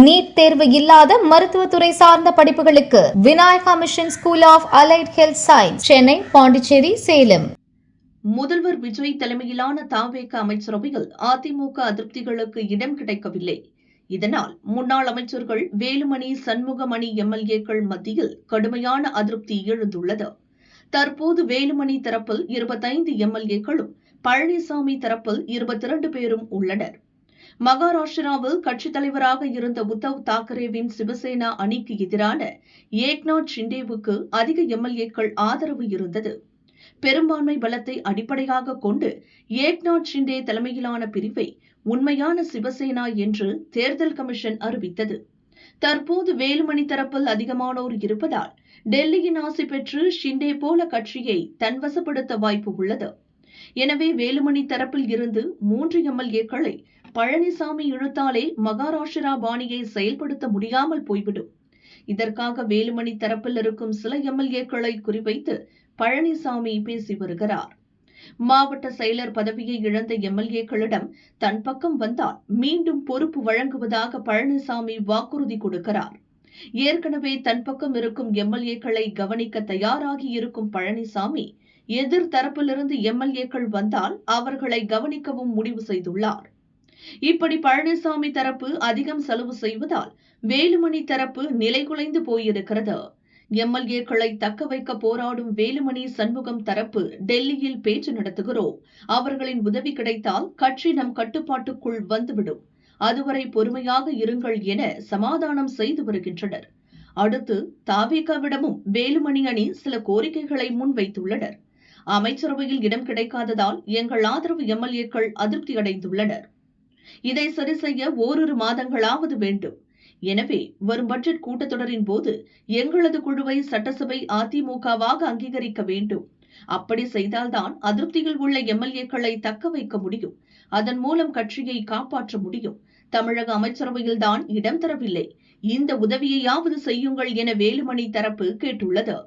NEET தேர்வு இல்லாத மருத்துவத்துறை சார்ந்த படிப்புகளுக்கு Vinayaka mission school of allied health science, Chennai, Pondicherry, Salem. முதல்வர் விஜய் தலைமையிலான தாவேக அமைச்சரவையில் அதிமுக அதிருப்திகளுக்கு இடம் கிடைக்கவில்லை. இதனால் முன்னாள் அமைச்சர்கள் வேலுமணி, சண்முகமணி எம்எல்ஏக்கள் மத்தியில் கடுமையான அதிருப்தி எழுந்துள்ளது. தற்போது வேலுமணி தரப்பில் 25 எம்எல்ஏக்களும், பழனிசாமி தரப்பில் 22 பேரும் உள்ளனர். மகாராஷ்டிராவில் கட்சித் தலைவராக இருந்த உத்தவ் தாக்கரேவின் சிவசேனா அணிக்கு எதிரான ஏக்நாத் ஷிண்டேவுக்கு அதிக எம்எல்ஏக்கள் ஆதரவு இருந்தது. பெரும்பான்மை பலத்தை அடிப்படையாக கொண்டு ஏக்நாத் ஷிண்டே தலைமையிலான பிரிவை உண்மையான சிவசேனா என்று தேர்தல் கமிஷன் அறிவித்தது. தற்போது வேலுமணி தரப்பில் அதிகமானோர் இருப்பதால் டெல்லியின் ஆசை பெற்று ஷிண்டே போல கட்சியை தன்வசப்படுத்த வாய்ப்பு உள்ளது. எனவே வேலுமணி தரப்பில் இருந்து 3 எம்எல்ஏக்களை பழனிசாமி இழுத்தாலே மகாராஷ்டிரா பாணியை செயல்படுத்த முடியாமல் போய்விடும். இதற்காக வேலுமணி தரப்பில் இருக்கும் சில எம்எல்ஏக்களை குறிவைத்து பழனிசாமி பேசி வருகிறார். மாவட்ட செயலர் பதவியை இழந்த எம்எல்ஏக்களிடம் தன் பக்கம் வந்தால் மீண்டும் பொறுப்பு வழங்குவதாக பழனிசாமி வாக்குறுதி கொடுக்கிறார். ஏற்கனவே தன் பக்கம் இருக்கும் எம்எல்ஏக்களை கவனிக்க தயாராகி இருக்கும் பழனிசாமி எதிர் தரப்பிலிருந்து எம்எல்ஏக்கள் வந்தால் அவர்களை கவனிக்கவும் முடிவு செய்துள்ளார். இப்படி பழனிசாமி தரப்பு அதிகம் செலவு செய்வதால் வேலுமணி தரப்பு நிலைகுலைந்து போயிருக்கிறது. எம்எல்ஏக்களை தக்க வைக்க போராடும் வேலுமணி, சண்முகம் தரப்பு டெல்லியில் பேச்சு நடத்துகிறோம், அவர்களின் உதவி கிடைத்தால் கட்சி நம் கட்டுப்பாட்டுக்குள் வந்துவிடும், அதுவரை பொறுமையாக இருங்கள் என சமாதானம் செய்து வருகின்றனர். அடுத்து தாவேகாவிடமும் வேலுமணி அணி சில கோரிக்கைகளை முன்வைத்துள்ளனர். அமைச்சரவையில் இடம் கிடைக்காததால் எங்கள் ஆதரவு எம்எல்ஏக்கள் அதிருப்தி அடைந்துள்ளனர். இதை சரி செய்ய ஓரிரு மாதங்களாவது வேண்டும். எனவே வரும் பட்ஜெட் கூட்டத்தொடரின் போது எங்களது குழுவை சட்டசபை அதிமுகவாக அங்கீகரிக்க வேண்டும். அப்படி செய்தால்தான் அதிருப்தியில் உள்ள எம்எல்ஏக்களை தக்க வைக்க முடியும். அதன் மூலம் கட்சியை காப்பாற்ற முடியும். தமிழக அமைச்சரவையில்தான் இடம் தரவில்லை, இந்த உதவியையாவது செய்யுங்கள் என வேலுமணி தரப்பு கேட்டுள்ளது.